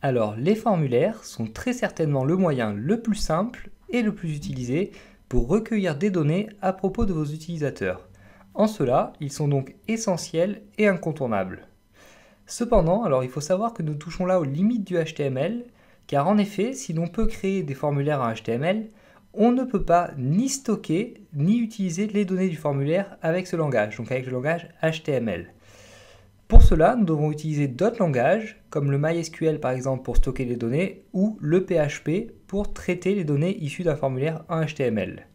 Alors, les formulaires sont très certainement le moyen le plus simple et le plus utilisé pour recueillir des données à propos de vos utilisateurs. En cela, ils sont donc essentiels et incontournables. Cependant, alors il faut savoir que nous touchons là aux limites du HTML, car en effet, si l'on peut créer des formulaires en HTML, on ne peut pas ni stocker ni utiliser les données du formulaire avec ce langage, donc avec le langage HTML. Pour cela, nous devons utiliser d'autres langages, comme le MySQL par exemple pour stocker les données, ou le PHP pour traiter les données issues d'un formulaire en HTML.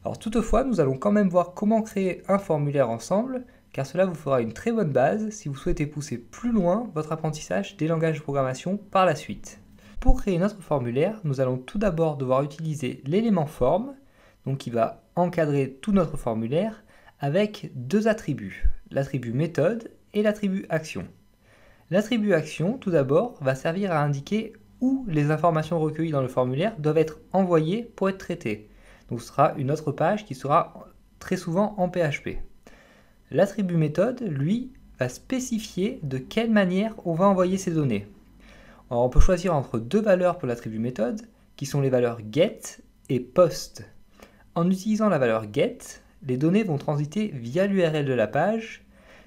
Alors toutefois, nous allons quand même voir comment créer un formulaire ensemble, car cela vous fera une très bonne base si vous souhaitez pousser plus loin votre apprentissage des langages de programmation par la suite. Pour créer notre formulaire, nous allons tout d'abord devoir utiliser l'élément form, donc qui va encadrer tout notre formulaire, avec deux attributs, l'attribut méthode et l'attribut action. L'attribut action, tout d'abord, va servir à indiquer où les informations recueillies dans le formulaire doivent être envoyées pour être traitées. Donc ce sera une autre page qui sera très souvent en PHP. L'attribut méthode, lui, va spécifier de quelle manière on va envoyer ces données. Alors on peut choisir entre deux valeurs pour l'attribut méthode, qui sont les valeurs get et post. En utilisant la valeur get, les données vont transiter via l'URL de la page,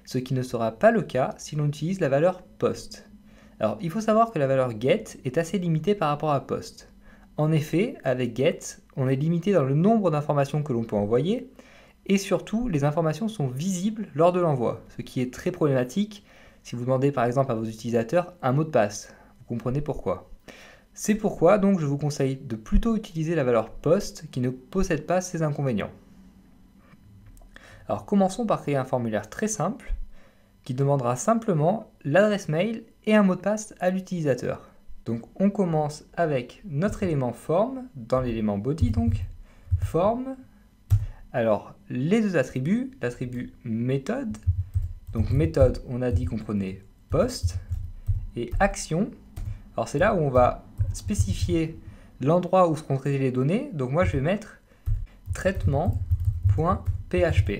ce qui ne sera pas le cas si l'on utilise la valeur post. Alors il faut savoir que la valeur get est assez limitée par rapport à post. En effet, avec get, on est limité dans le nombre d'informations que l'on peut envoyer, et surtout, les informations sont visibles lors de l'envoi, ce qui est très problématique si vous demandez par exemple à vos utilisateurs un mot de passe. Vous comprenez pourquoi. C'est pourquoi donc je vous conseille de plutôt utiliser la valeur post qui ne possède pas ces inconvénients. Alors commençons par créer un formulaire très simple qui demandera simplement l'adresse mail et un mot de passe à l'utilisateur. Donc on commence avec notre élément form, dans l'élément body donc, form. Alors les deux attributs, l'attribut méthode, donc méthode on a dit qu'on prenait post, et action, alors c'est là où on va spécifier l'endroit où seront traitées les données, donc moi je vais mettre traitement.php.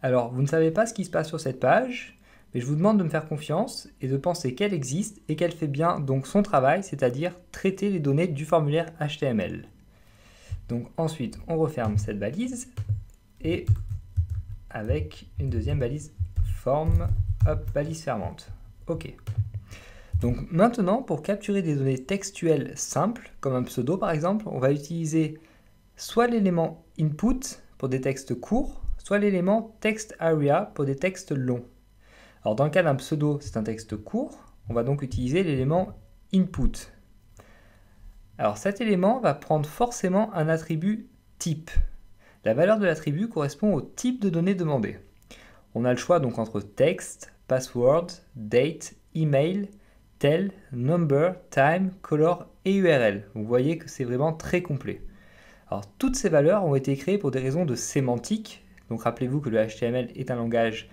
Alors vous ne savez pas ce qui se passe sur cette page, mais je vous demande de me faire confiance et de penser qu'elle existe et qu'elle fait bien donc son travail, c'est-à-dire traiter les données du formulaire HTML. Donc ensuite on referme cette balise et avec une deuxième balise form, hop, balise fermante. Ok. Donc maintenant, pour capturer des données textuelles simples, comme un pseudo par exemple, on va utiliser soit l'élément input pour des textes courts, soit l'élément text area pour des textes longs. Alors dans le cas d'un pseudo, c'est un texte court, on va donc utiliser l'élément input. Alors cet élément va prendre forcément un attribut type. La valeur de l'attribut correspond au type de données demandées. On a le choix donc entre text, password, date, email, tel, number, time, color et URL. Vous voyez que c'est vraiment très complet. Alors toutes ces valeurs ont été créées pour des raisons de sémantique. Donc rappelez-vous que le HTML est un langage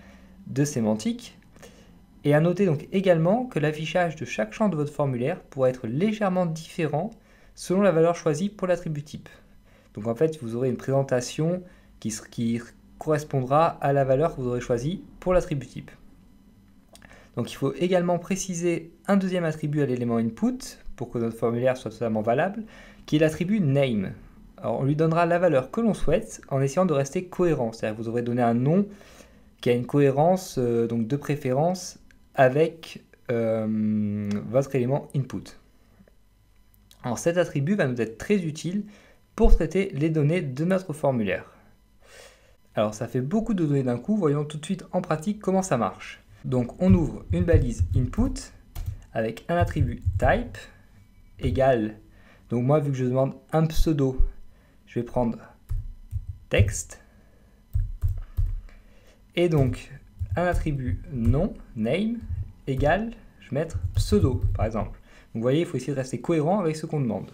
de sémantique. Et à noter donc également que l'affichage de chaque champ de votre formulaire pourra être légèrement différent selon la valeur choisie pour l'attribut type. Donc en fait, vous aurez une présentation qui correspondra à la valeur que vous aurez choisie pour l'attribut type. Donc il faut également préciser un deuxième attribut à l'élément input pour que notre formulaire soit totalement valable, qui est l'attribut name. Alors on lui donnera la valeur que l'on souhaite en essayant de rester cohérent. C'est-à-dire que vous aurez donné un nom qui a une cohérence donc de préférence avec votre élément input. Alors cet attribut va nous être très utile pour traiter les données de notre formulaire. Alors ça fait beaucoup de données d'un coup, voyons tout de suite en pratique comment ça marche. Donc on ouvre une balise input avec un attribut type égal, donc moi vu que je demande un pseudo, je vais prendre texte, et donc un attribut nom, name, égal, je vais mettre pseudo par exemple. Donc vous voyez, il faut essayer de rester cohérent avec ce qu'on demande.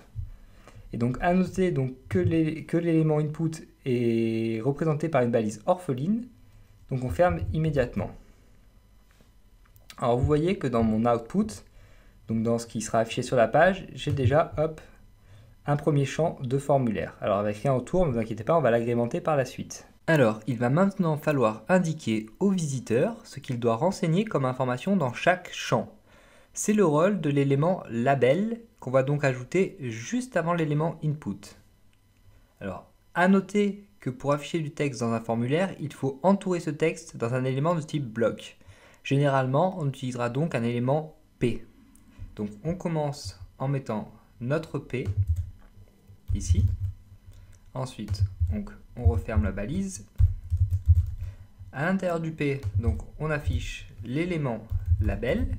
Et donc à noter donc, que l'élément input est représenté par une balise orpheline, donc on ferme immédiatement. Alors vous voyez que dans mon output, donc dans ce qui sera affiché sur la page, j'ai déjà hop, un premier champ de formulaire. Alors avec rien autour, ne vous inquiétez pas, on va l'agrémenter par la suite. Alors il va maintenant falloir indiquer au visiteur ce qu'il doit renseigner comme information dans chaque champ. C'est le rôle de l'élément label qu'on va donc ajouter juste avant l'élément input. Alors, à noter que pour afficher du texte dans un formulaire, il faut entourer ce texte dans un élément de type bloc. Généralement, on utilisera donc un élément P. Donc on commence en mettant notre P ici. Ensuite, donc, on referme la balise. À l'intérieur du P, donc, on affiche l'élément label.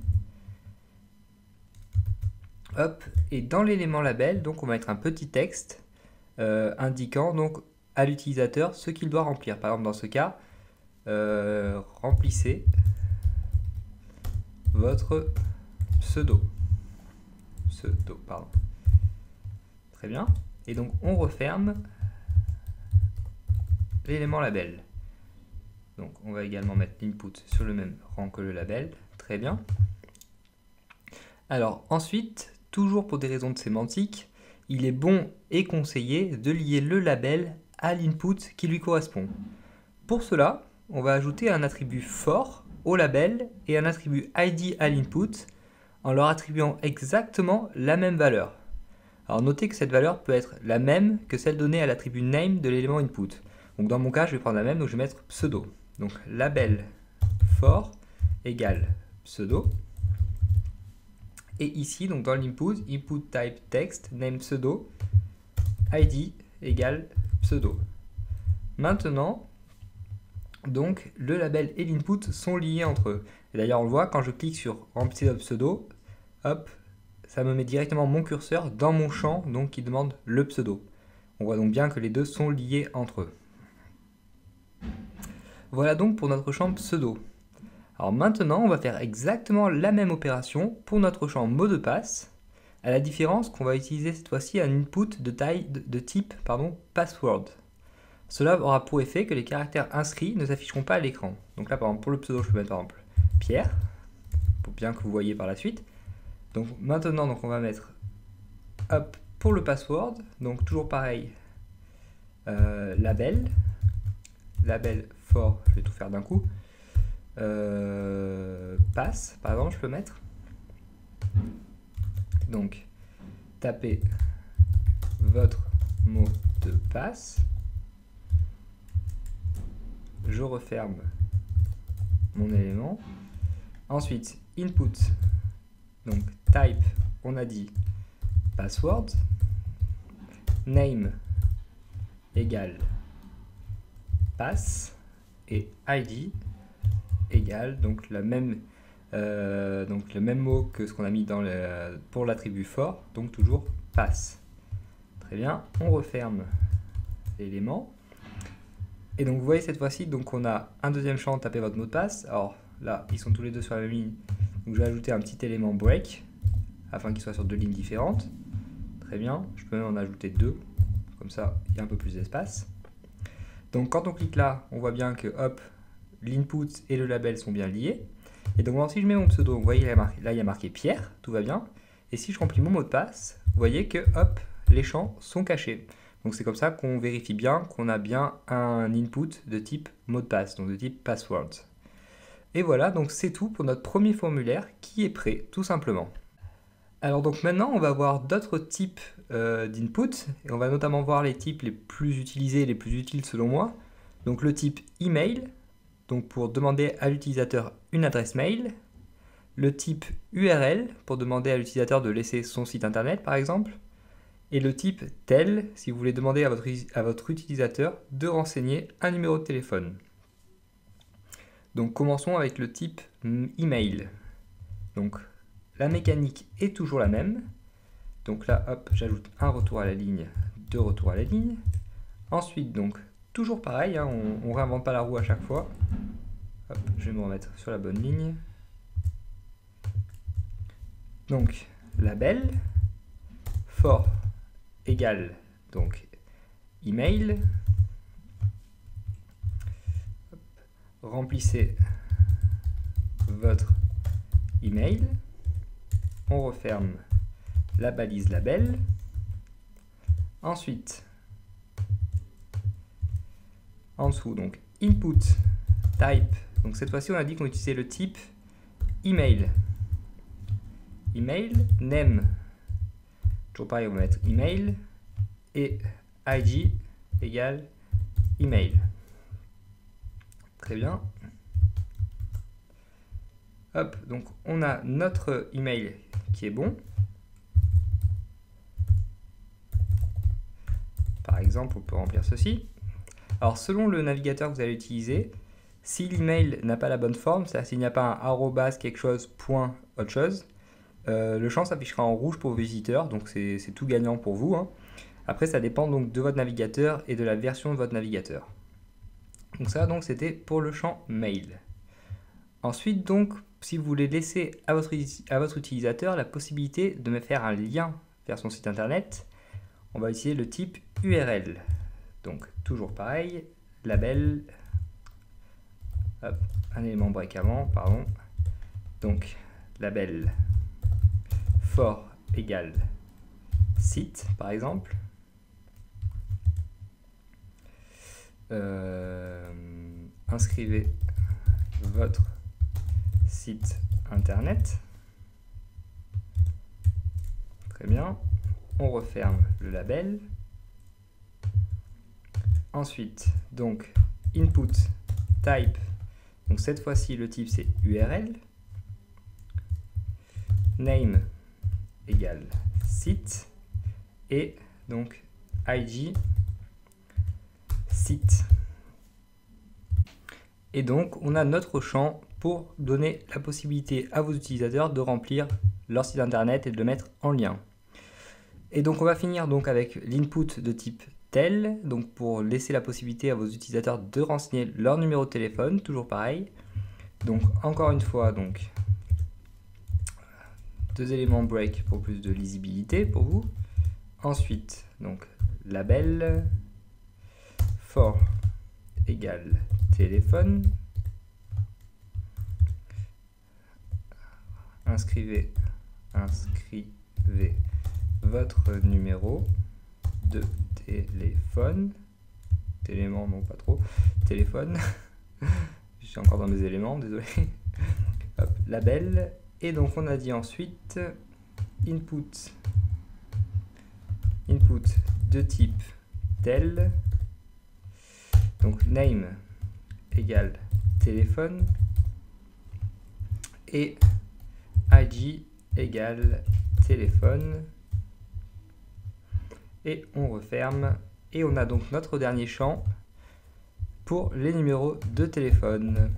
Hop, et dans l'élément label, donc, on va mettre un petit texte indiquant donc, à l'utilisateur ce qu'il doit remplir. Par exemple, dans ce cas, remplissez votre pseudo. Très bien. Et donc, on referme l'élément label. Donc, on va également mettre l'input sur le même rang que le label. Très bien. Alors, ensuite, toujours pour des raisons de sémantique, il est bon et conseillé de lier le label à l'input qui lui correspond. Pour cela, on va ajouter un attribut for au label et un attribut id à l'input en leur attribuant exactement la même valeur. Alors notez que cette valeur peut être la même que celle donnée à l'attribut name de l'élément input. Donc dans mon cas, je vais prendre la même, donc je vais mettre pseudo. Donc label for égale pseudo. Et ici, donc dans l'input, input type text name pseudo, id égale pseudo. Maintenant, donc le label et l'input sont liés entre eux. Et d'ailleurs, on le voit quand je clique sur remplissez votre pseudo, hop, ça me met directement mon curseur dans mon champ donc qui demande le pseudo. On voit donc bien que les deux sont liés entre eux. Voilà donc pour notre champ pseudo. Alors maintenant, on va faire exactement la même opération pour notre champ mot de passe, à la différence qu'on va utiliser cette fois-ci un input de type password. Cela aura pour effet que les caractères inscrits ne s'afficheront pas à l'écran. Donc là, par exemple, pour le pseudo, je peux mettre par exemple Pierre, pour bien que vous voyez par la suite. Donc maintenant, on va mettre hop, pour le password, donc toujours pareil, label for, je vais tout faire d'un coup, pass, par exemple, je peux mettre. Donc, tapez votre mot de passe. Je referme mon élément. Ensuite, input, donc type, on a dit password, name égale pass, et id égale donc le même mot que ce qu'on a mis pour l'attribut for, donc toujours pass. Très bien, on referme l'élément. Et donc vous voyez cette fois-ci, donc on a un deuxième champ, tapez votre mot de passe. Alors là, ils sont tous les deux sur la même ligne. Donc je vais ajouter un petit élément break, afin qu'il soit sur deux lignes différentes. Très bien, je peux même en ajouter deux, comme ça il y a un peu plus d'espace. Donc quand on clique là, on voit bien que hop, l'input et le label sont bien liés. Et donc si je mets mon pseudo, vous voyez là il y a marqué Pierre, tout va bien. Et si je remplis mon mot de passe, vous voyez que hop, les champs sont cachés. Donc c'est comme ça qu'on vérifie bien qu'on a bien un input de type mot de passe, donc de type password. Et voilà, donc c'est tout pour notre premier formulaire qui est prêt, tout simplement. Alors donc maintenant, on va voir d'autres types d'input, et on va notamment voir les types les plus utilisés, les plus utiles selon moi. Donc le type email, donc pour demander à l'utilisateur une adresse mail. Le type URL, pour demander à l'utilisateur de laisser son site internet par exemple. Et le type tel, si vous voulez demander à votre utilisateur de renseigner un numéro de téléphone. Donc commençons avec le type email. Donc la mécanique est toujours la même. Donc là, hop, j'ajoute un retour à la ligne, deux retours à la ligne. Ensuite, donc, toujours pareil, hein, on ne réinvente pas la roue à chaque fois. Hop, je vais me remettre sur la bonne ligne. Donc, label, for égale, donc, email. Hop, remplissez votre email. On referme la balise label. Ensuite, en dessous, donc input type. Donc cette fois-ci, on a dit qu'on utilisait le type email. email, name, toujours pareil, on va mettre email, et id égale email. Très bien. Hop, donc on a notre email qui est bon. Par exemple, on peut remplir ceci. Alors, selon le navigateur que vous allez utiliser, si l'email n'a pas la bonne forme, c'est-à-dire s'il n'y a pas un arrobas quelque chose, point autre chose, le champ s'affichera en rouge pour vos visiteurs, donc c'est tout gagnant pour vous, hein. Après, ça dépend donc de votre navigateur et de la version de votre navigateur. Donc ça, donc c'était pour le champ mail. Ensuite, donc, si vous voulez laisser à votre utilisateur la possibilité de me faire un lien vers son site internet, on va utiliser le type URL. Donc, toujours pareil, label, hop, un élément break avant, pardon. Donc, label for égale site, par exemple. Inscrivez votre site internet. Très bien. On referme le label. Ensuite, donc, input type. Donc, cette fois-ci, le type, c'est URL. Name égale site. Et donc, id site. Et donc, on a notre champ pour donner la possibilité à vos utilisateurs de remplir leur site internet et de le mettre en lien. Et donc, on va finir donc avec l'input de type tel, donc pour laisser la possibilité à vos utilisateurs de renseigner leur numéro de téléphone, toujours pareil. Donc, encore une fois, donc, deux éléments break pour plus de lisibilité pour vous. Ensuite, donc, label for égale téléphone. Inscrivez votre numéro de téléphone. Éléments, non pas trop. Téléphone. Je suis encore dans mes éléments, désolé. Hop, label. Et donc on a dit ensuite input de type tel. Donc name égale téléphone. Et id égale téléphone. Et on referme. Et on a donc notre dernier champ pour les numéros de téléphone.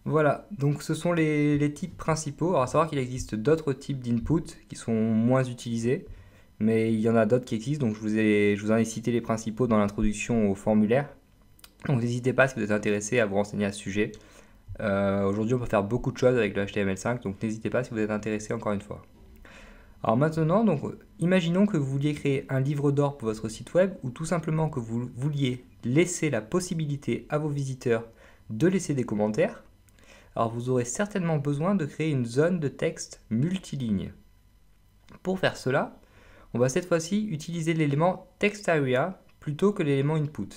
Voilà, donc ce sont les types principaux. Alors à savoir qu'il existe d'autres types d'input qui sont moins utilisés, mais il y en a d'autres qui existent, donc je vous en ai cité les principaux dans l'introduction au formulaire. Donc n'hésitez pas si vous êtes intéressé à vous renseigner à ce sujet. Aujourd'hui on peut faire beaucoup de choses avec le HTML5, donc n'hésitez pas si vous êtes intéressé encore une fois. Alors maintenant, donc, imaginons que vous vouliez créer un livre d'or pour votre site web ou tout simplement que vous vouliez laisser la possibilité à vos visiteurs de laisser des commentaires. Alors vous aurez certainement besoin de créer une zone de texte multiligne. Pour faire cela, on va cette fois-ci utiliser l'élément TextArea plutôt que l'élément input.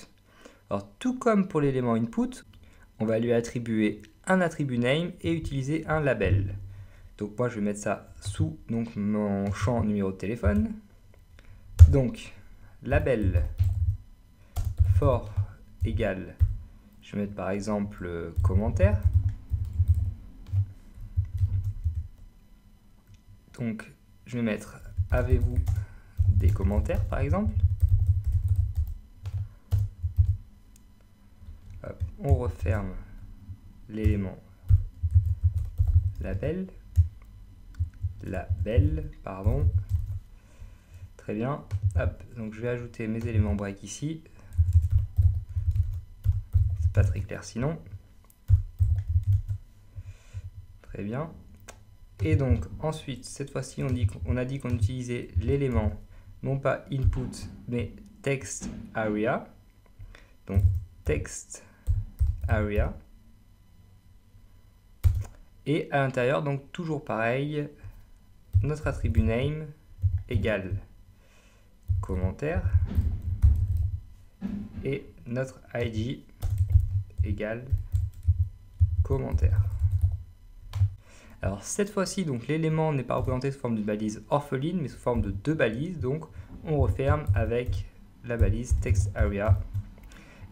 Alors tout comme pour l'élément input, on va lui attribuer un attribut name et utiliser un label. Donc moi je vais mettre ça sous donc, mon champ numéro de téléphone. Donc label for égale, je vais mettre par exemple commentaire. Donc je vais mettre avez-vous des commentaires par exemple. Hop, on referme l'élément label. Pardon. Très bien. Hop, donc je vais ajouter mes éléments break ici. C'est pas très clair sinon. Très bien. Et donc ensuite, cette fois-ci, on a dit qu'on utilisait l'élément non pas input mais TextArea. Donc TextArea. Et à l'intérieur, donc toujours pareil, notre attribut name égale commentaire et notre id égale commentaire. Alors cette fois-ci, donc l'élément n'est pas représenté sous forme d'une balise orpheline, mais sous forme de 2 balises. Donc on referme avec la balise TextArea.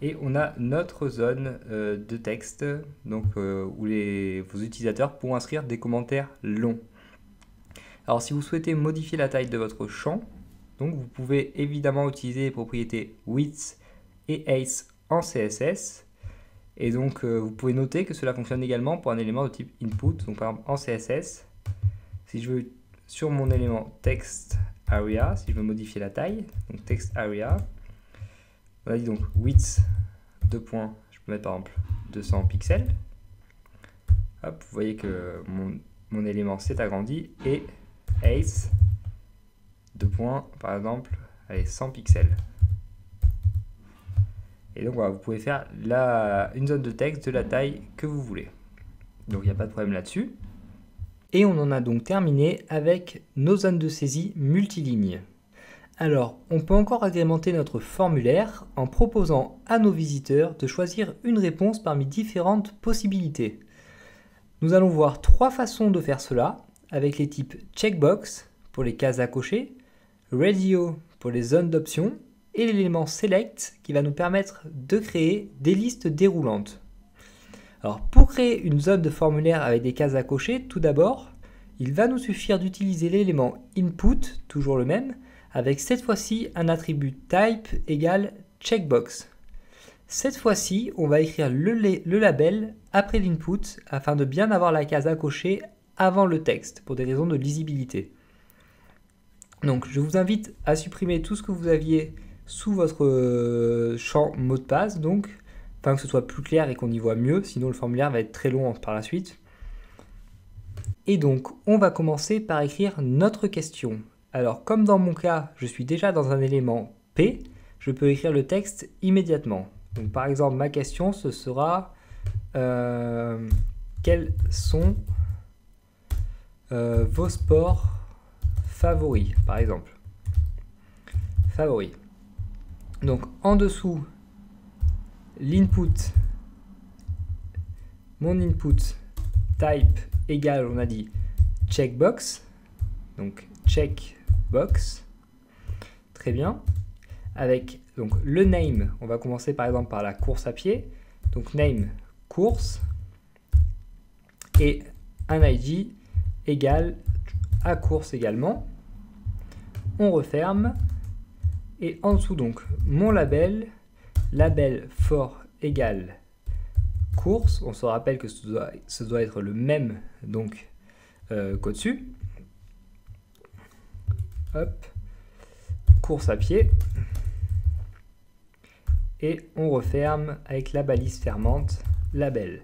Et on a notre zone de texte, donc, où vos utilisateurs pourront inscrire des commentaires longs. Alors si vous souhaitez modifier la taille de votre champ, donc vous pouvez évidemment utiliser les propriétés width et height en CSS. Et donc vous pouvez noter que cela fonctionne également pour un élément de type input. Donc par exemple en CSS, si je veux sur mon élément TextArea, si je veux modifier la taille, donc TextArea, on a dit donc width, 2 points, je peux mettre par exemple 200 pixels. Hop, vous voyez que mon élément s'est agrandi. Et height, 2 points, par exemple, allez, 100 pixels. Et donc voilà, vous pouvez faire une zone de texte de la taille que vous voulez. Donc il n'y a pas de problème là-dessus. Et on en a donc terminé avec nos zones de saisie multilignes. Alors, on peut encore agrémenter notre formulaire en proposant à nos visiteurs de choisir une réponse parmi différentes possibilités. Nous allons voir 3 façons de faire cela, avec les types checkbox pour les cases à cocher, radio pour les zones d'options, et l'élément select qui va nous permettre de créer des listes déroulantes. Alors, pour créer une zone de formulaire avec des cases à cocher, tout d'abord, il va nous suffire d'utiliser l'élément input, toujours le même, avec cette fois-ci un attribut type égale checkbox. Cette fois-ci, on va écrire le label après l'input afin de bien avoir la case à cocher avant le texte pour des raisons de lisibilité. Donc je vous invite à supprimer tout ce que vous aviez sous votre champ mot de passe, donc afin que ce soit plus clair et qu'on y voit mieux, sinon le formulaire va être très long par la suite. Et donc on va commencer par écrire notre question. Alors, comme dans mon cas, je suis déjà dans un élément P, je peux écrire le texte immédiatement. Donc, par exemple, ma question, ce sera quels sont vos sports favoris, par exemple. Favoris. Donc, en dessous, l'input, mon input type égale, on a dit, checkbox. Donc, checkbox. Très bien. Avec donc le name, on va commencer par exemple par la course à pied. Donc name course et un ID égale à course également. On referme et en dessous donc mon label for égale course. On se rappelle que ce doit être le même donc qu'au-dessus. Hop, course à pied. Et on referme avec la balise fermante label.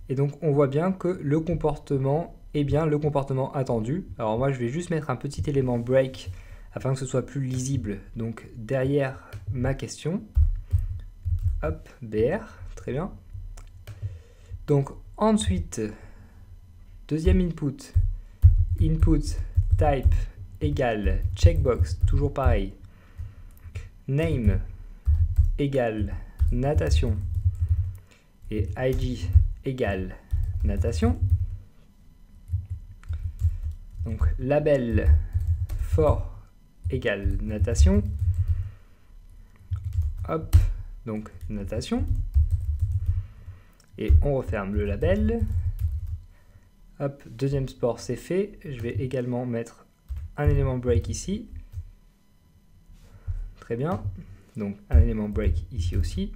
Et donc on voit bien que le comportement est bien le comportement attendu. Alors moi je vais juste mettre un petit élément break afin que ce soit plus lisible. Donc derrière ma question. Hop, BR, très bien. Donc ensuite, deuxième input type égale checkbox, toujours pareil, name égale natation et ID égale natation. Donc label for égale natation. Hop, donc natation. Et on referme le label. Hop, deuxième sport c'est fait. Je vais également mettre un élément break ici. Très bien. Donc un élément break ici aussi.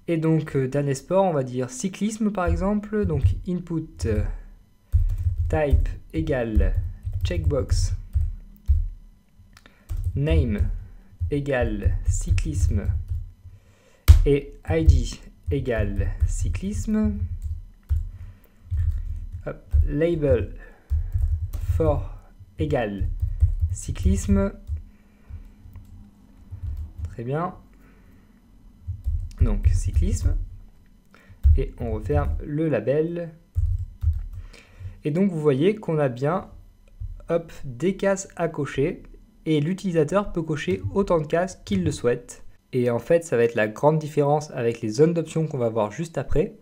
Et donc dernier sport, on va dire cyclisme par exemple. Donc input type égale checkbox. Name égale cyclisme. Et ID égale cyclisme. Hop, label for égale cyclisme. Très bien. Donc cyclisme. Et on referme le label. Et donc vous voyez qu'on a bien des cases à cocher. Et l'utilisateur peut cocher autant de cases qu'il le souhaite. Et en fait, ça va être la grande différence avec les zones d'options qu'on va voir juste après.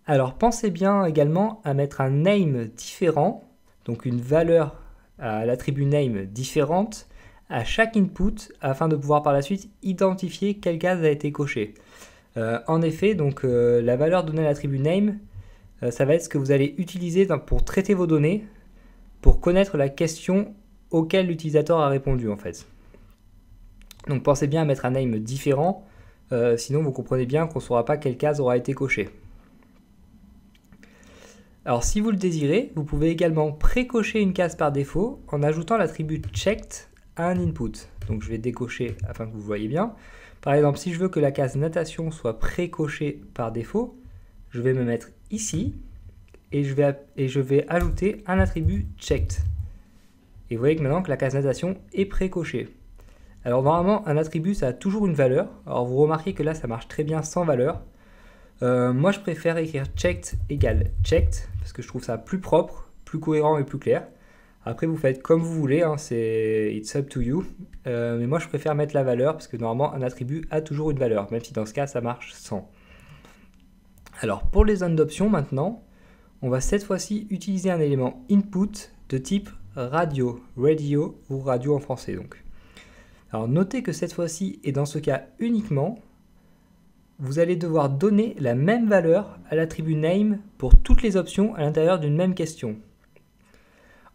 Alors pensez bien également à mettre un name différent, donc une valeur à l'attribut name différente à chaque input afin de pouvoir par la suite identifier quelle case a été cochée. En effet, donc la valeur donnée à l'attribut name, ça va être ce que vous allez utiliser pour traiter vos données, pour connaître la question auquel l'utilisateur a répondu en fait. Donc pensez bien à mettre un name différent, sinon vous comprenez bien qu'on ne saura pas quelle case aura été cochée. Alors si vous le désirez, vous pouvez également pré-cocher une case par défaut en ajoutant l'attribut checked à un input. Donc je vais décocher afin que vous voyez bien. Par exemple, si je veux que la case natation soit pré-cochée par défaut, je vais me mettre ici et je vais ajouter un attribut checked. Et vous voyez que maintenant que la case natation est pré-cochée. Alors normalement, un attribut, ça a toujours une valeur. Alors vous remarquez que là, ça marche très bien sans valeur. Moi, je préfère écrire checked égale checked parce que je trouve ça plus propre, plus cohérent et plus clair. Après, vous faites comme vous voulez, hein, c'est it's up to you. Mais moi, je préfère mettre la valeur parce que normalement, un attribut a toujours une valeur, même si dans ce cas, ça marche sans. Alors, pour les zones d'options maintenant, on va cette fois-ci utiliser un élément input de type radio ou radio en français donc. Alors, notez que cette fois-ci, et dans ce cas uniquement, vous allez devoir donner la même valeur à l'attribut name pour toutes les options à l'intérieur d'une même question.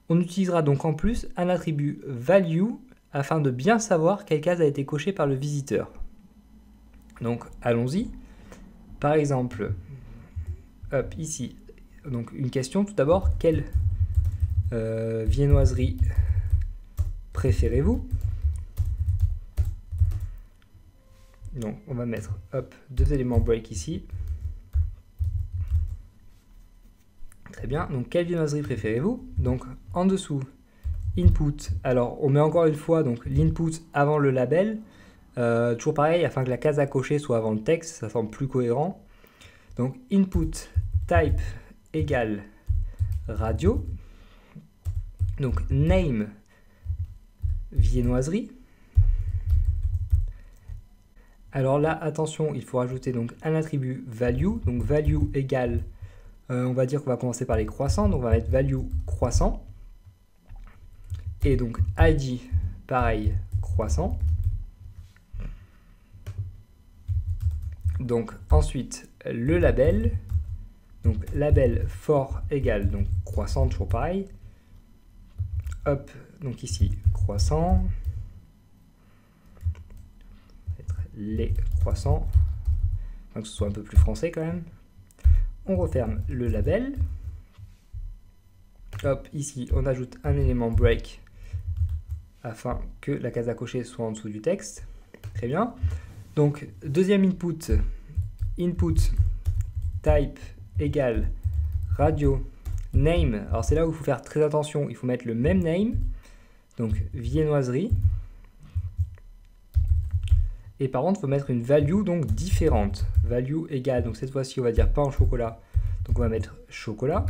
On utilisera donc en plus un attribut value afin de bien savoir quelle case a été cochée par le visiteur. Donc allons-y. Par exemple, hop, ici, donc une question tout d'abord, quelle viennoiserie préférez-vous? Donc on va mettre hop, deux éléments break ici. Très bien, donc quelle viennoiserie préférez-vous? Donc en dessous, input, alors on met encore une fois donc l'input avant le label, toujours pareil, afin que la case à cocher soit avant le texte, ça semble plus cohérent. Donc input type égale radio, donc name viennoiserie. Alors là, attention, il faut rajouter donc un attribut value, donc value égale, on va dire qu'on va commencer par les croissants, donc on va mettre value croissant. Et donc ID, pareil, croissant. Donc ensuite, le label, donc label for égale, donc croissant, toujours pareil. Hop, donc ici, croissant. Les croissants, afin que ce soit un peu plus français quand même. On referme le label. Hop, ici on ajoute un élément break afin que la case à cocher soit en dessous du texte. Très bien. Donc deuxième input, input type égale radio name. Alors c'est là où il faut faire très attention, il faut mettre le même name, donc viennoiserie. Et par contre, il faut mettre une value donc différente. Value égale, donc cette fois-ci, on va dire pain au chocolat. Donc on va mettre chocolat.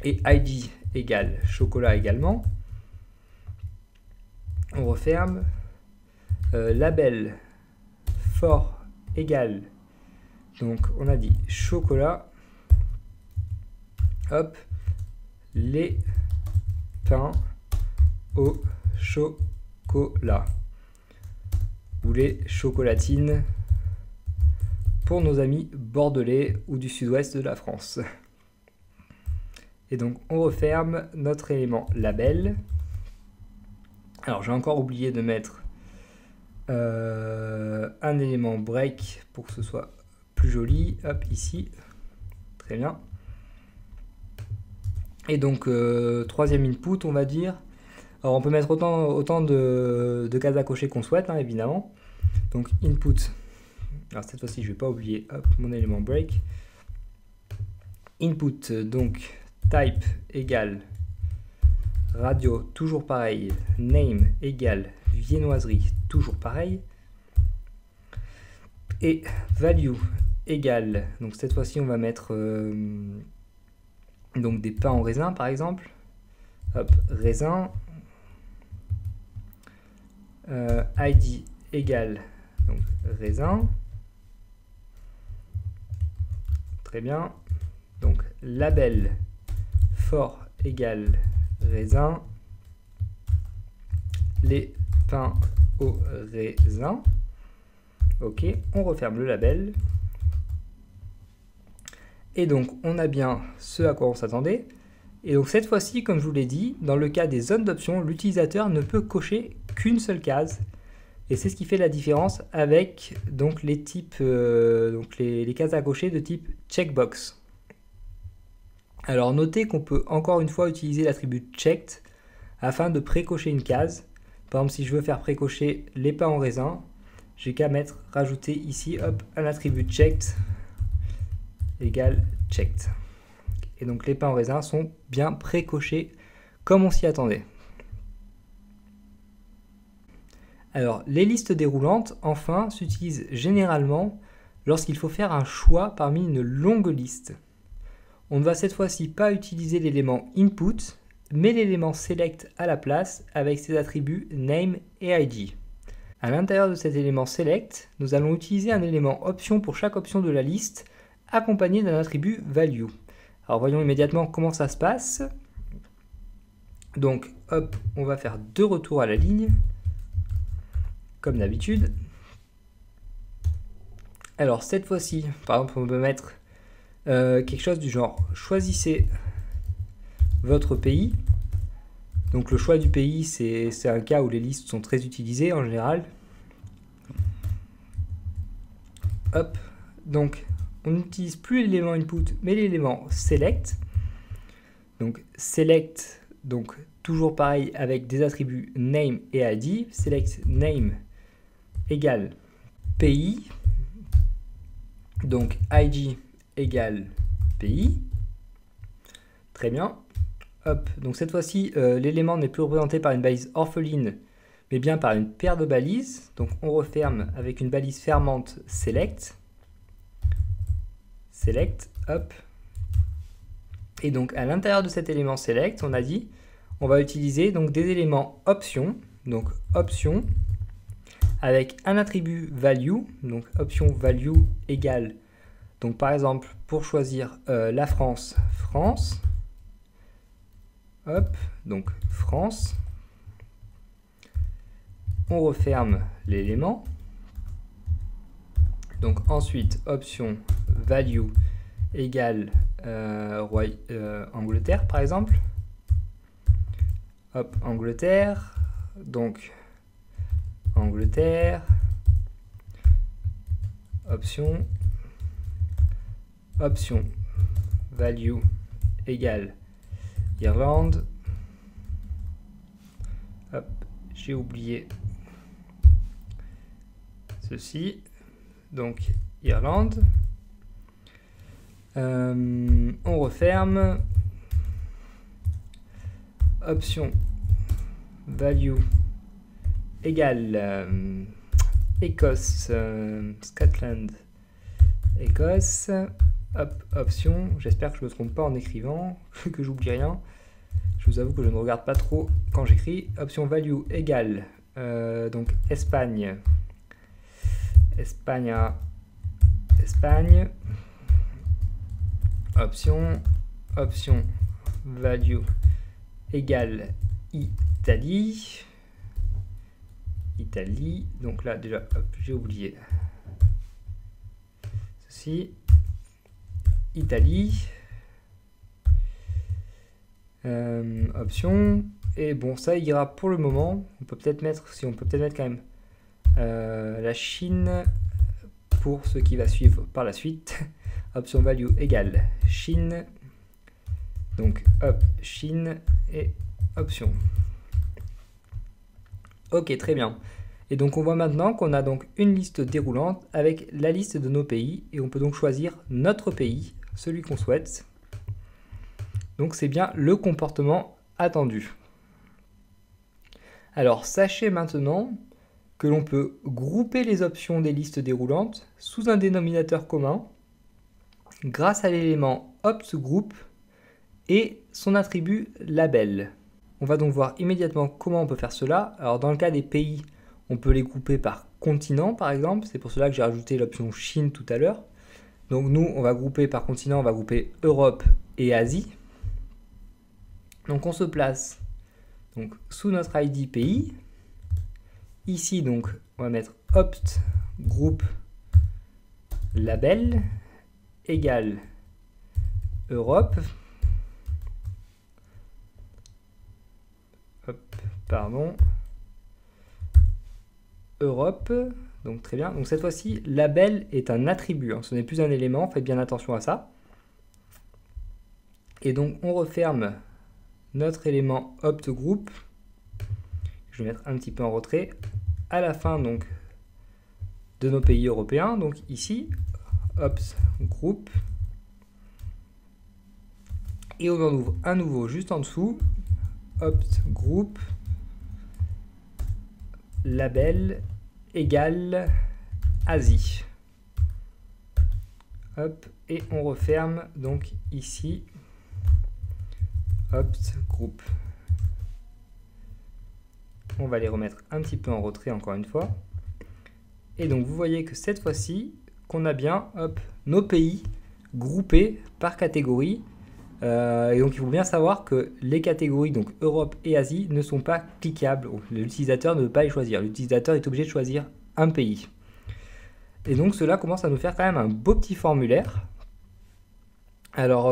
Et ID égale chocolat également. On referme. Label for égale. Donc on a dit chocolat. Hop. Les pains au chocolat. Ou les chocolatines pour nos amis bordelais ou du sud-ouest de la France. Et donc on referme notre élément label. Alors j'ai encore oublié de mettre un élément break pour que ce soit plus joli. Hop, ici. Très bien. Et donc troisième input, on va dire. Alors on peut mettre autant de cases à cocher qu'on souhaite, hein, évidemment. Donc input, alors cette fois-ci je ne vais pas oublier hop, mon élément break. Input, donc type égale radio, toujours pareil. Name égale viennoiserie, toujours pareil. Et value égale, donc cette fois-ci on va mettre donc des pains en raisin par exemple. Hop, raisin. ID égale donc raisin. Très bien. Donc label fort égale raisin. Les pains au raisin. Ok, on referme le label. Et donc on a bien ce à quoi on s'attendait. Et donc cette fois-ci, comme je vous l'ai dit, dans le cas des zones d'options, l'utilisateur ne peut cocher qu'une seule case. Et c'est ce qui fait la différence avec donc, les types, les cases à cocher de type checkbox. Alors notez qu'on peut encore une fois utiliser l'attribut checked afin de pré-cocher une case. Par exemple, si je veux faire pré-cocher les pains en raisin, j'ai qu'à rajouter ici hop, un attribut checked égale checked. Et donc les pains en raisin sont bien pré-cochés comme on s'y attendait. Alors les listes déroulantes, enfin, s'utilisent généralement lorsqu'il faut faire un choix parmi une longue liste. On ne va cette fois-ci pas utiliser l'élément input, mais l'élément select à la place avec ses attributs name et id. À l'intérieur de cet élément select, nous allons utiliser un élément option pour chaque option de la liste, accompagné d'un attribut value. Alors voyons immédiatement comment ça se passe. Donc hop, on va faire 2 retours à la ligne, comme d'habitude. Alors cette fois-ci, par exemple, on peut mettre quelque chose du genre choisissez votre pays. Donc le choix du pays, c'est un cas où les listes sont très utilisées en général. Hop, donc on n'utilise plus l'élément input, mais l'élément select. Donc select, donc toujours pareil avec des attributs name et id. Select name égale pays. Donc id égale pays. Très bien. Hop, donc cette fois-ci, l'élément n'est plus représenté par une balise orpheline, mais bien par une paire de balises. Donc on referme avec une balise fermante select. Select, hop. Et donc à l'intérieur de cet élément select, on a dit, on va utiliser donc des éléments options. Donc option avec un attribut value. Donc option value égale. Donc par exemple, pour choisir la France, France. Hop, donc France. On referme l'élément. Donc ensuite, option value égale Angleterre par exemple. Hop, Angleterre. Donc Angleterre. Option value égale Irlande. Hop, j'ai oublié ceci. Donc Irlande. On referme. Option value égale Écosse, Scotland, Écosse. Hop, option. J'espère que je ne me trompe pas en écrivant, que j'oublie rien. Je vous avoue que je ne regarde pas trop quand j'écris. Option value égale donc Espagne. Espagne. Option value égale Italie. Donc là déjà, hop, j'ai oublié ceci. Italie. Option. Et bon, ça ira pour le moment. On peut peut-être mettre, quand même la Chine pour ce qui va suivre par la suite. Option value égale Chine. Donc hop, Chine et option. Ok, très bien. Et donc on voit maintenant qu'on a donc une liste déroulante avec la liste de nos pays et on peut donc choisir notre pays, celui qu'on souhaite. Donc c'est bien le comportement attendu. Alors sachez maintenant que l'on peut grouper les options des listes déroulantes sous un dénominateur commun grâce à l'élément optGroup et son attribut label. On va donc voir immédiatement comment on peut faire cela. Alors dans le cas des pays, on peut les grouper par continent par exemple, c'est pour cela que j'ai rajouté l'option Chine tout à l'heure. Donc nous, on va grouper par continent, on va grouper Europe et Asie. Donc on se place donc, sous notre ID pays. Ici, donc, on va mettre opt groupe label égale Europe. Europe, donc très bien. Donc cette fois-ci, label est un attribut, hein. Ce n'est plus un élément, faites bien attention à ça. Et donc on referme notre élément opt group. Je vais mettre un petit peu en retrait. À la fin donc de nos pays européens, donc ici, opt group. Et on en ouvre un nouveau juste en dessous, opt group label égale Asie. Hop, et on referme donc ici opt group. On va les remettre un petit peu en retrait encore une fois. Et donc vous voyez que cette fois-ci, qu'on a bien nos pays groupés par catégorie. Et donc il faut bien savoir que les catégories, donc Europe et Asie, ne sont pas cliquables. L'utilisateur ne peut pas les choisir. L'utilisateur est obligé de choisir un pays. Et donc cela commence à nous faire quand même un beau petit formulaire. Alors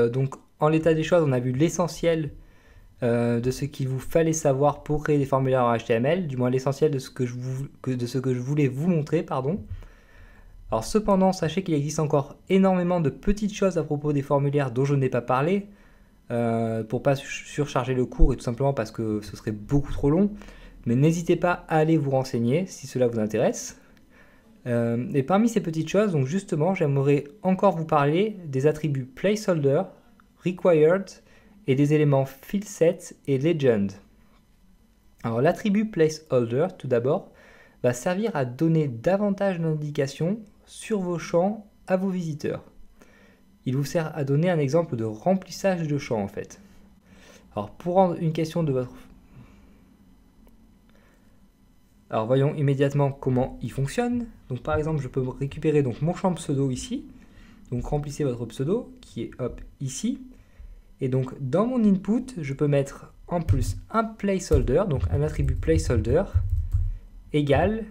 donc en l'état des choses, on a vu l'essentiel de ce qu'il vous fallait savoir pour créer des formulaires en HTML, du moins l'essentiel de ce que je voulais vous montrer, pardon. Alors cependant, sachez qu'il existe encore énormément de petites choses à propos des formulaires dont je n'ai pas parlé, pour pas surcharger le cours et tout simplement parce que ce serait beaucoup trop long. Mais n'hésitez pas à aller vous renseigner si cela vous intéresse. Et parmi ces petites choses, donc justement, j'aimerais encore vous parler des attributs placeholder, required et des éléments fieldset et legend. Alors l'attribut placeholder, tout d'abord, va servir à donner davantage d'indications sur vos champs à vos visiteurs. Il vous sert à donner un exemple de remplissage de champs en fait. Alors pour rendre une question de votre... Alors voyons immédiatement comment il fonctionne. Donc par exemple, je peux récupérer donc mon champ pseudo ici. Donc remplissez votre pseudo qui est ici. Et donc dans mon input, je peux mettre en plus un placeholder, donc un attribut placeholder égal.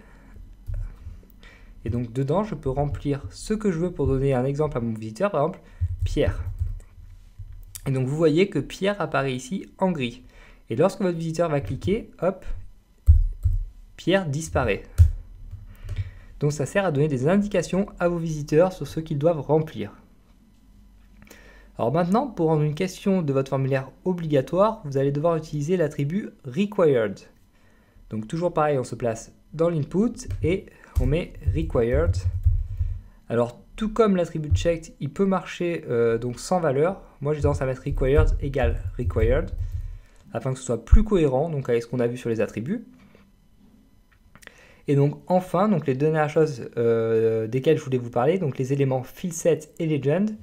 Et donc dedans, je peux remplir ce que je veux pour donner un exemple à mon visiteur, par exemple Pierre. Et donc vous voyez que Pierre apparaît ici en gris. Et lorsque votre visiteur va cliquer, hop, Pierre disparaît. Donc ça sert à donner des indications à vos visiteurs sur ce qu'ils doivent remplir. Alors maintenant, pour rendre une question de votre formulaire obligatoire, vous allez devoir utiliser l'attribut required. Donc toujours pareil, on se place dans l'input et on met required. Alors tout comme l'attribut checked, il peut marcher donc sans valeur. Moi j'ai tendance à mettre required égale required afin que ce soit plus cohérent donc avec ce qu'on a vu sur les attributs. Et donc enfin, donc les dernières choses desquelles je voulais vous parler, donc les éléments fieldset et legend.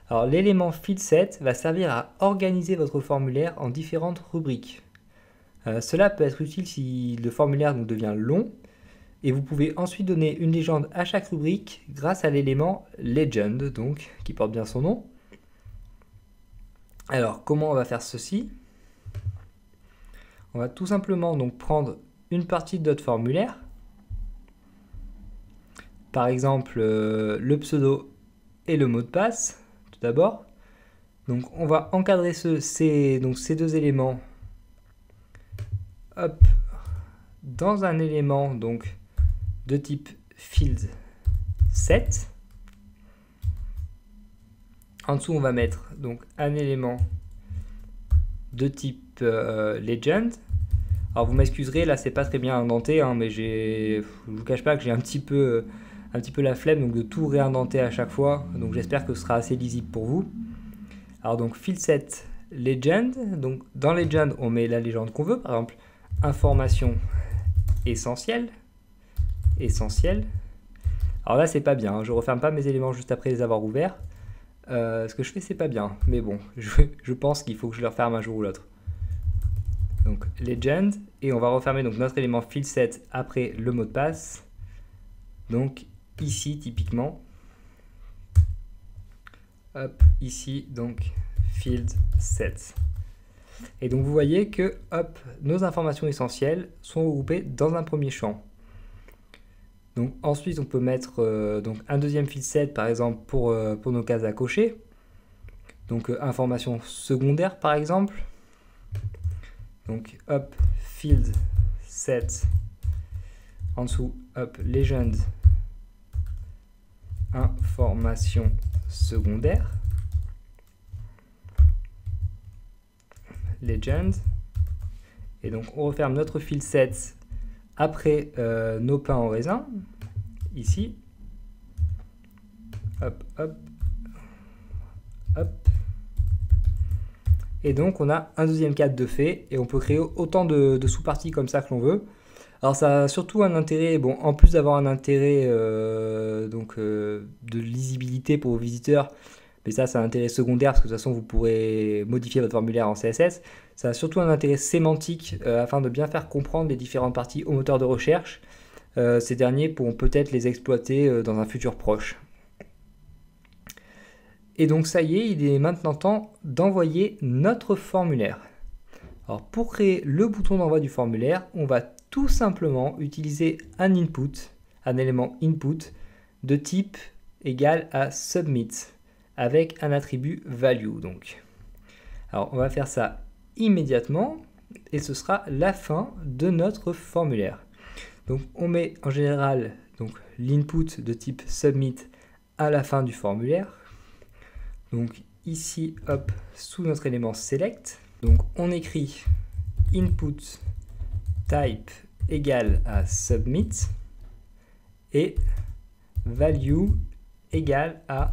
Alors l'élément fieldset va servir à organiser votre formulaire en différentes rubriques. Cela peut être utile si le formulaire donc, devient long, et vous pouvez ensuite donner une légende à chaque rubrique grâce à l'élément legend, donc, qui porte bien son nom. Alors comment on va faire ceci? On va tout simplement donc, prendre une partie de notre formulaire, par exemple le pseudo et le mot de passe, tout d'abord. Donc on va encadrer ces deux éléments hop, dans un élément donc, de type field set. En dessous, on va mettre donc, un élément de type legend. Alors vous m'excuserez, là c'est pas très bien indenté, hein, mais je vous cache pas que j'ai un petit peu la flemme donc, de tout réindenter à chaque fois. Donc j'espère que ce sera assez lisible pour vous. Alors donc field set legend. Donc dans legend, on met la légende qu'on veut, par exemple information essentielle. Alors là c'est pas bien, hein. Je referme pas mes éléments juste après les avoir ouverts. Ce que je fais c'est pas bien, mais bon, je pense qu'il faut que je le referme un jour ou l'autre. Donc legend, et on va refermer donc notre élément field set après le mot de passe. Donc ici typiquement, hop, ici donc field sets. Et donc vous voyez que hop, nos informations essentielles sont regroupées dans un premier champ. Donc ensuite on peut mettre donc un deuxième field set par exemple pour nos cases à cocher. Donc informations secondaires par exemple. Donc hop, field set, en dessous hop, legend, information secondaire, legend, et donc on referme notre field set après nos pains en raisin, ici, hop, hop, hop, et donc on a un deuxième cadre de fait, et on peut créer autant de sous-parties comme ça que l'on veut. Alors ça a surtout un intérêt, bon, en plus d'avoir un intérêt de lisibilité pour vos visiteurs, mais ça c'est un intérêt secondaire parce que de toute façon vous pourrez modifier votre formulaire en CSS, ça a surtout un intérêt sémantique afin de bien faire comprendre les différentes parties au moteur de recherche. Ces derniers pourront peut-être les exploiter dans un futur proche. Et donc ça y est, il est maintenant temps d'envoyer notre formulaire. Alors pour créer le bouton d'envoi du formulaire, on va tout simplement utiliser un input, un élément input de type égal à submit avec un attribut value. Donc. Alors on va faire ça immédiatement et ce sera la fin de notre formulaire. Donc on met en général l'input de type submit à la fin du formulaire. Donc ici, hop, sous notre élément select, donc on écrit input type égale à submit et value égale à,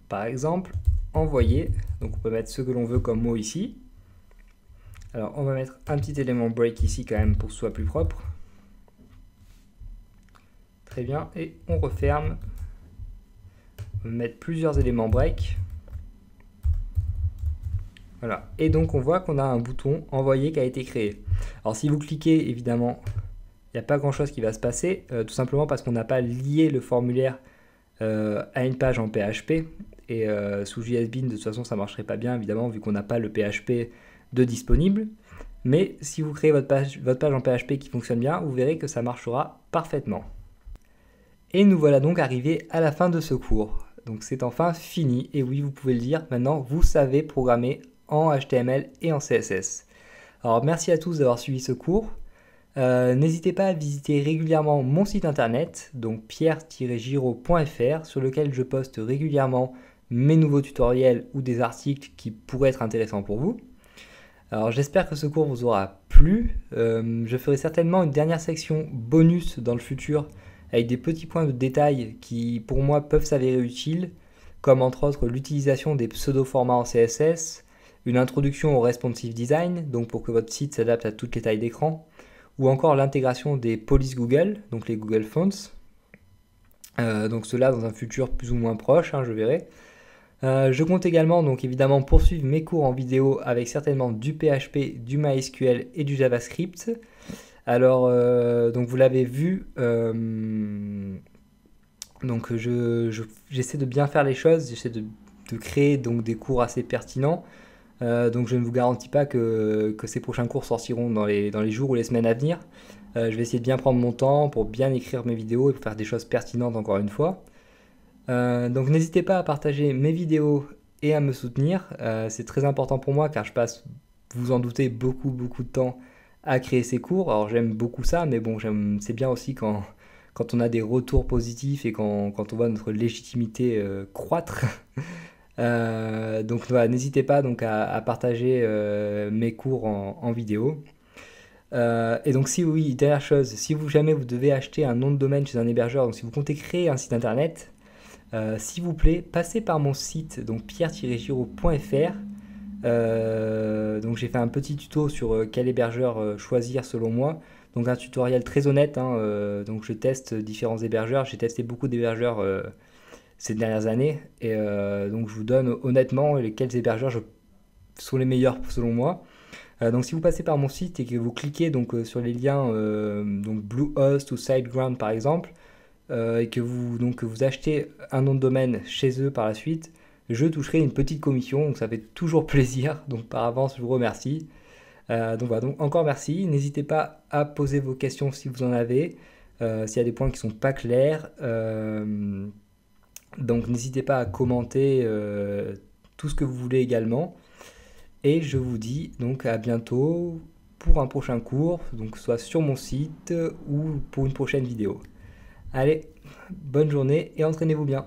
par exemple, envoyer. Donc on peut mettre ce que l'on veut comme mot ici. Alors on va mettre un petit élément break ici quand même pour que ce soit plus propre. Très bien, et on referme. On va mettre plusieurs éléments break. Voilà. Et donc on voit qu'on a un bouton envoyer qui a été créé. Alors si vous cliquez, évidemment, il n'y a pas grand chose qui va se passer, tout simplement parce qu'on n'a pas lié le formulaire à une page en PHP. Et sous JSBeans, de toute façon, ça ne marcherait pas bien, évidemment, vu qu'on n'a pas le PHP de disponible. Mais si vous créez votre page en PHP qui fonctionne bien, vous verrez que ça marchera parfaitement. Et nous voilà donc arrivés à la fin de ce cours. Donc c'est enfin fini. Et oui, vous pouvez le dire, maintenant vous savez programmer en HTML et en CSS. Alors merci à tous d'avoir suivi ce cours. N'hésitez pas à visiter régulièrement mon site internet, donc pierre-giraud.fr, sur lequel je poste régulièrement mes nouveaux tutoriels ou des articles qui pourraient être intéressants pour vous. Alors j'espère que ce cours vous aura plu. Je ferai certainement une dernière section bonus dans le futur avec des petits points de détail qui pour moi peuvent s'avérer utiles, comme entre autres l'utilisation des pseudo-formats en CSS, une introduction au responsive design, donc pour que votre site s'adapte à toutes les tailles d'écran, ou encore l'intégration des polices Google, donc les Google Fonts. Donc cela dans un futur plus ou moins proche, je verrai. Je compte également donc évidemment poursuivre mes cours en vidéo avec certainement du PHP, du MySQL et du JavaScript. Alors donc vous l'avez vu, donc j'essaie de bien faire les choses, j'essaie de créer donc des cours assez pertinents. Donc je ne vous garantis pas que ces prochains cours sortiront dans les jours ou les semaines à venir. Je vais essayer de bien prendre mon temps pour bien écrire mes vidéos et pour faire des choses pertinentes encore une fois. Donc n'hésitez pas à partager mes vidéos et à me soutenir. C'est très important pour moi car je passe, vous en doutez, beaucoup de temps à créer ces cours. Alors j'aime beaucoup ça, mais bon, c'est bien aussi quand on a des retours positifs et quand on voit notre légitimité croître. Donc voilà, n'hésitez pas donc à partager mes cours en vidéo. Et donc si oui, dernière chose, si jamais vous devez acheter un nom de domaine chez un hébergeur, donc si vous comptez créer un site internet, s'il vous plaît, passez par mon site, donc pierre-giraud.fr. Donc j'ai fait un petit tuto sur quel hébergeur choisir selon moi. Donc un tutoriel très honnête, donc je teste différents hébergeurs, j'ai testé beaucoup d'hébergeurs ces dernières années et donc je vous donne honnêtement lesquels hébergeurs sont les meilleurs selon moi. Donc si vous passez par mon site et que vous cliquez donc sur les liens donc Bluehost ou SiteGround par exemple, et que vous achetez un nom de domaine chez eux par la suite, je toucherai une petite commission, donc ça fait toujours plaisir. Donc par avance, je vous remercie. Donc voilà, donc encore merci. N'hésitez pas à poser vos questions si vous en avez, s'il y a des points qui sont pas clairs. Donc n'hésitez pas à commenter tout ce que vous voulez également. Et je vous dis donc à bientôt pour un prochain cours, donc soit sur mon site ou pour une prochaine vidéo. Allez, bonne journée et entraînez-vous bien.